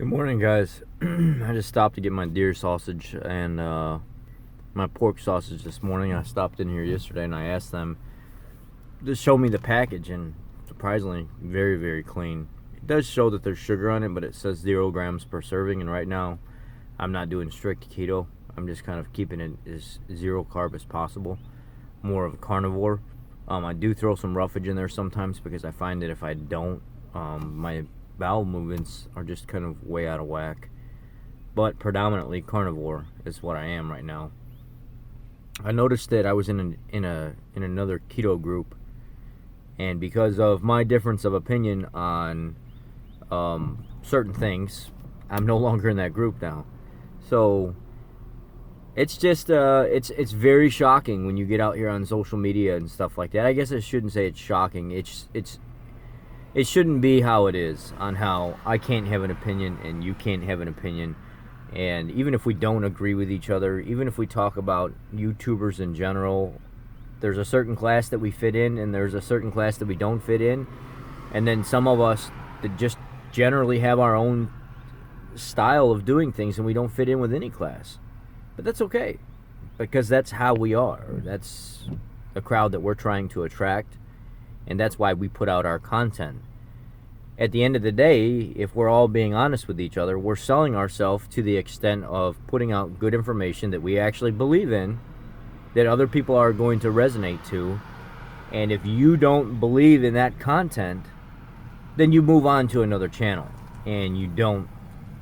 Good morning, guys. I just stopped to get my deer sausage and my pork sausage this morning. I stopped in here yesterday and I asked them to show me the package, and surprisingly, very, very clean. It does show that there's sugar on it, but it says 0 grams per serving, and right now I'm not doing strict keto. I'm just kind of keeping it as zero carb as possible, more of a carnivore. I do throw some roughage in there sometimes because I find that if I don't, my bowel movements are just kind of way out of whack. But predominantly carnivore is what I am right now. I noticed that I was in another keto group, and because of my difference of opinion on certain things, I'm no longer in that group now. So it's just it's very shocking when you get out here on social media and stuff like that. I guess I shouldn't say it's shocking. It shouldn't be how it is, on how I can't have an opinion and you can't have an opinion. And even if we don't agree with each other, even if we talk about YouTubers in general, there's a certain class that we fit in and there's a certain class that we don't fit in. And then some of us that just generally have our own style of doing things and we don't fit in with any class. But that's okay, because that's how we are. That's the crowd that we're trying to attract, and that's why we put out our content. At the end of the day, if we're all being honest with each other, we're selling ourselves to the extent of putting out good information that we actually believe in, that other people are going to resonate to. And if you don't believe in that content, then you move on to another channel, and you don't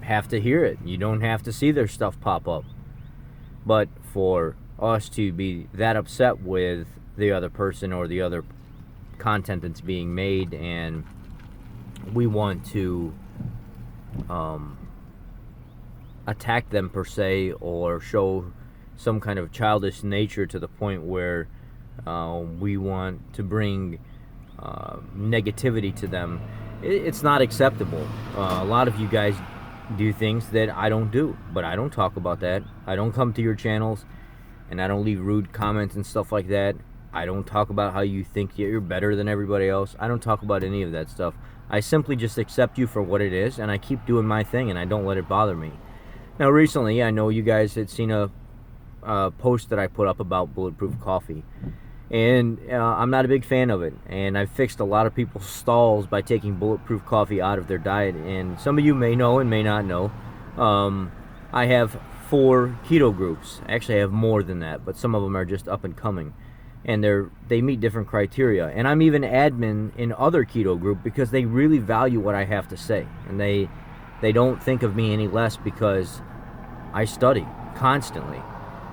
have to hear it. You don't have to see their stuff pop up. But for us to be that upset with the other person or the other content that's being made, and we want to attack them per se, or show some kind of childish nature to the point where we want to bring negativity to them, it's not acceptable. A lot of you guys do things that I don't do, but I don't talk about that. I don't come to your channels and I don't leave rude comments and stuff like that. I don't talk about how you think you're better than everybody else. I don't talk about any of that stuff. I simply just accept you for what it is, and I keep doing my thing, and I don't let it bother me. Now, recently, I know you guys had seen a post that I put up about Bulletproof Coffee, and I'm not a big fan of it, and I've fixed a lot of people's stalls by taking Bulletproof Coffee out of their diet. And some of you may know and may not know, I have 4 keto groups. Actually, I have more than that, but some of them are just up and coming, and they meet different criteria. And I'm even admin in other keto group because they really value what I have to say, and they don't think of me any less because I study constantly,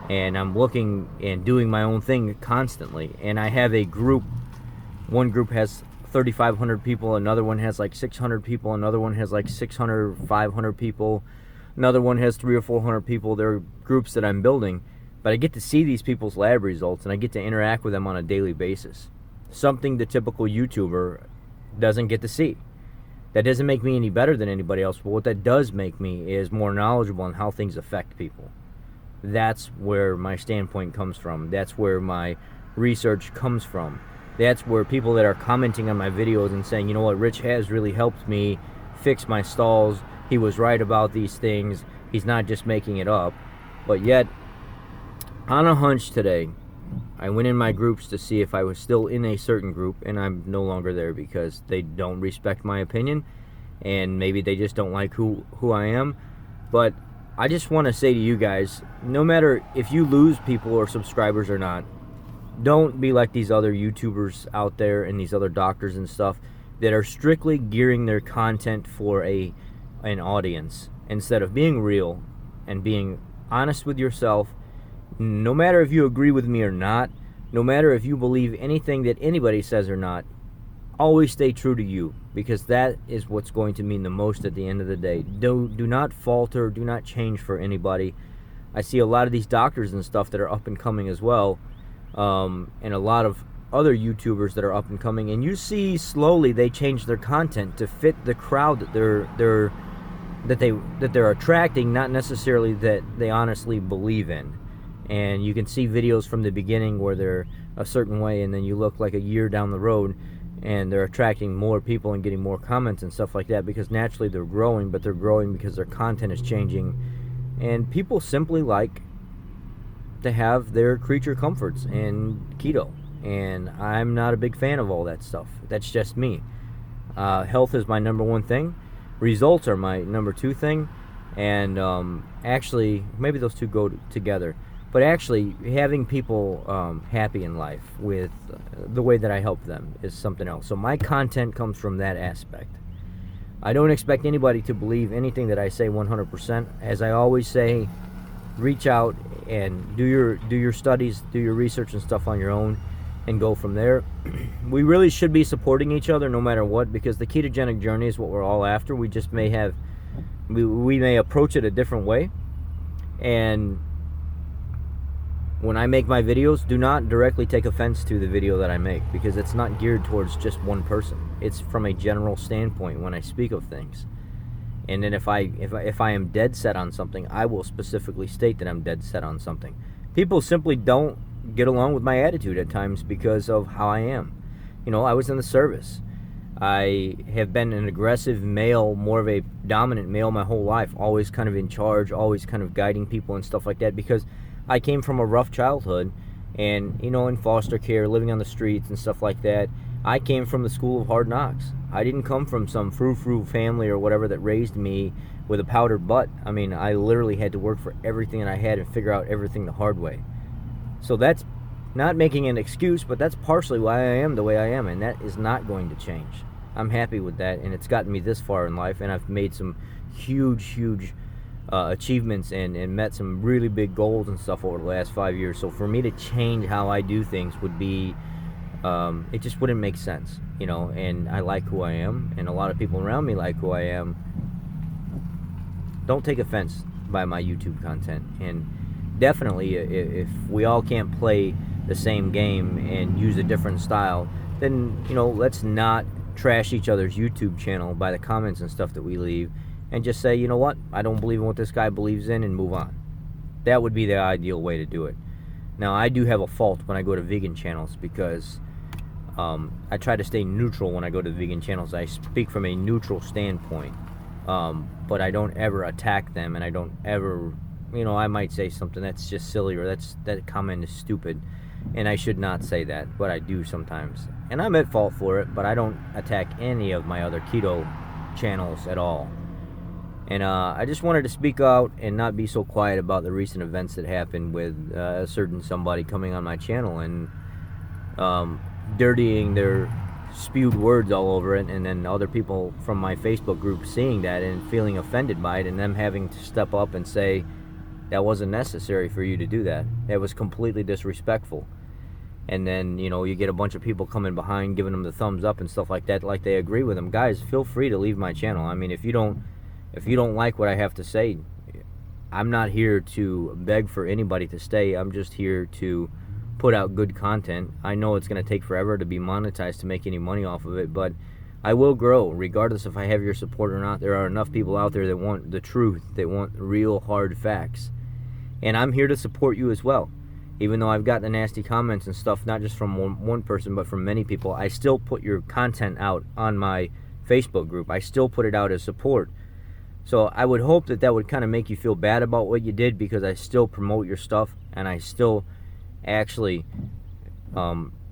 and I'm looking and doing my own thing constantly. And I have a group. One group has 3,500 people, another one has like 600 people, another one has like 600, 500 people, another one has 300 or 400 people. They're groups that I'm building, but I get to see these people's lab results, and I get to interact with them on a daily basis. Something the typical YouTuber doesn't get to see. That doesn't make me any better than anybody else, but what that does make me is more knowledgeable on how things affect people. That's where my standpoint comes from. That's where my research comes from. That's where people that are commenting on my videos and saying, you know what, Rich has really helped me fix my stalls. He was right about these things. He's not just making it up. But yet, on a hunch today, I went in my groups to see if I was still in a certain group, and I'm no longer there because they don't respect my opinion, and maybe they just don't like who I am. But I just want to say to you guys, no matter if you lose people or subscribers or not, don't be like these other YouTubers out there and these other doctors and stuff that are strictly gearing their content for an audience, instead of being real and being honest with yourself. No matter if you agree with me or not, no matter if you believe anything that anybody says or not, always stay true to you, because that is what's going to mean the most at the end of the day. Do not falter, do not change for anybody. I see a lot of these doctors and stuff that are up and coming as well, and a lot of other YouTubers that are up and coming, and you see slowly they change their content to fit the crowd that they're attracting, not necessarily that they honestly believe in. And you can see videos from the beginning where they're a certain way, and then you look like a year down the road and they're attracting more people and getting more comments and stuff like that, because naturally they're growing, but they're growing because their content is changing, and people simply like to have their creature comforts and keto, and I'm not a big fan of all that stuff. That's just me. Health is my number one thing. Results are my number two thing, and actually maybe those two go together, but actually having people happy in life with the way that I help them is something else. So my content comes from that aspect. I don't expect anybody to believe anything that I say 100%. As I always say, reach out and do your studies, do your research and stuff on your own, and go from there. We really should be supporting each other no matter what, because the ketogenic journey is what we're all after. We just may have, we may approach it a different way. And when I make my videos, do not directly take offense to the video that I make, because it's not geared towards just one person. It's from a general standpoint when I speak of things. And then if I am dead set on something, I will specifically state that I'm dead set on something. People simply don't get along with my attitude at times because of how I am. You know, I was in the service. I have been an aggressive male, more of a dominant male my whole life, always kind of in charge, always kind of guiding people and stuff like that, because I came from a rough childhood and, you know, in foster care, living on the streets and stuff like that. I came from the school of hard knocks. I didn't come from some frou-frou family or whatever that raised me with a powdered butt. I mean, I literally had to work for everything that I had and figure out everything the hard way. So that's not making an excuse, but that's partially why I am the way I am, and that is not going to change. I'm happy with that, and it's gotten me this far in life, and I've made some huge achievements and met some really big goals and stuff over the last 5 years. So for me to change how I do things would be, it just wouldn't make sense, you know. And I like who I am, and a lot of people around me like who I am. Don't take offense by my YouTube content, and definitely if we all can't play the same game and use a different style, then, you know, let's not trash each other's YouTube channel by the comments and stuff that we leave, and just say, you know what, I don't believe in what this guy believes in, and move on. That would be the ideal way to do it. Now, I do have a fault when I go to vegan channels, because I try to stay neutral when I go to vegan channels. I speak from a neutral standpoint, but I don't ever attack them, and I don't ever, you know, I might say something that's just silly, or that comment is stupid, and I should not say that, but I do sometimes. And I'm at fault for it, but I don't attack any of my other keto channels at all. And I just wanted to speak out and not be so quiet about the recent events that happened with a certain somebody coming on my channel and dirtying their spewed words all over it, and then other people from my Facebook group seeing that and feeling offended by it, and them having to step up and say, that wasn't necessary for you to do that. That was completely disrespectful. And then, you know, you get a bunch of people coming behind, giving them the thumbs up and stuff like that, like they agree with them. Guys, feel free to leave my channel. I mean, if you don't like what I have to say, I'm not here to beg for anybody to stay. I'm just here to put out good content. I know it's going to take forever to be monetized to make any money off of it, but I will grow regardless if I have your support or not. There are enough people out there that want the truth, that want real hard facts. And I'm here to support you as well. Even though I've gotten the nasty comments and stuff, not just from one person, but from many people, I still put your content out on my Facebook group. I still put it out as support. So I would hope that would kind of make you feel bad about what you did, because I still promote your stuff, and I still actually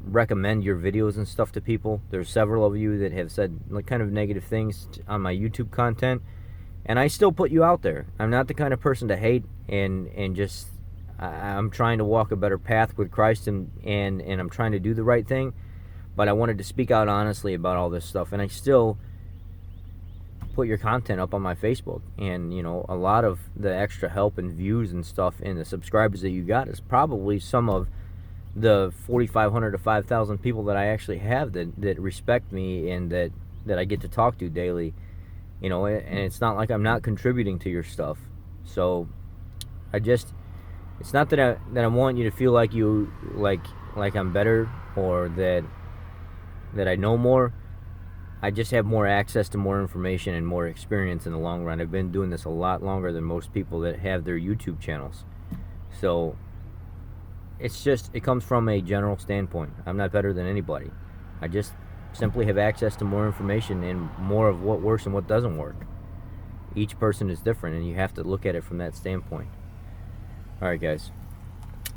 recommend your videos and stuff to people. There's several of you that have said like kind of negative things on my YouTube content, and I still put you out there. I'm not the kind of person to hate, and just I'm trying to walk a better path with Christ, and I'm trying to do the right thing. But I wanted to speak out honestly about all this stuff, and I still put your content up on my Facebook. And, you know, a lot of the extra help and views and stuff and the subscribers that you got is probably some of the 4,500 to 5,000 people that I actually have that respect me and that I get to talk to daily. You know, and it's not like I'm not contributing to your stuff. So it's not that I want you to feel like you like I'm better, or that I know more. I just have more access to more information and more experience in the long run. I've been doing this a lot longer than most people that have their YouTube channels. So it comes from a general standpoint. I'm not better than anybody. I just simply have access to more information and more of what works and what doesn't work. Each person is different, and you have to look at it from that standpoint. All right, guys.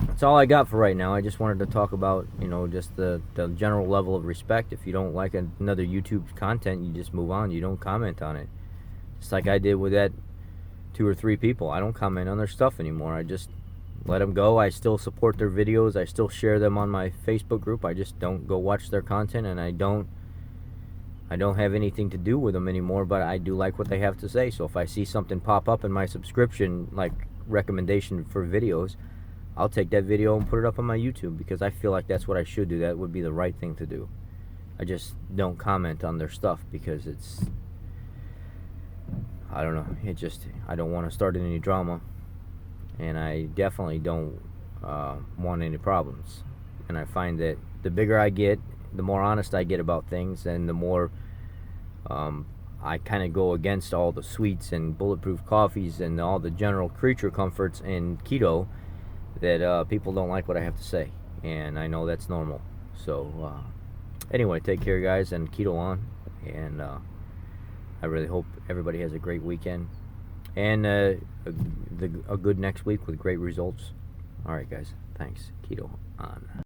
That's all I got for right now. I just wanted to talk about, just the general level of respect. If you don't like another YouTube content, you just move on. You don't comment on it. Just like I did with that 2 or 3 people. I don't comment on their stuff anymore. I just let them go. I still support their videos. I still share them on my Facebook group. I just don't go watch their content, and I don't have anything to do with them anymore, but I do like what they have to say. So if I see something pop up in my subscription, like recommendation for videos, I'll take that video and put it up on my YouTube, because I feel like that's what I should do. That would be the right thing to do. I just don't comment on their stuff because I don't know, I don't want to start any drama, and I definitely don't want any problems. And I find that the bigger I get, the more honest I get about things, and the more I kind of go against all the sweets and bulletproof coffees and all the general creature comforts in keto, that people don't like what I have to say, and I know that's normal. So anyway, take care, guys, and keto on, and I really hope everybody has a great weekend and a good next week with great results. All right, guys, thanks. Keto on.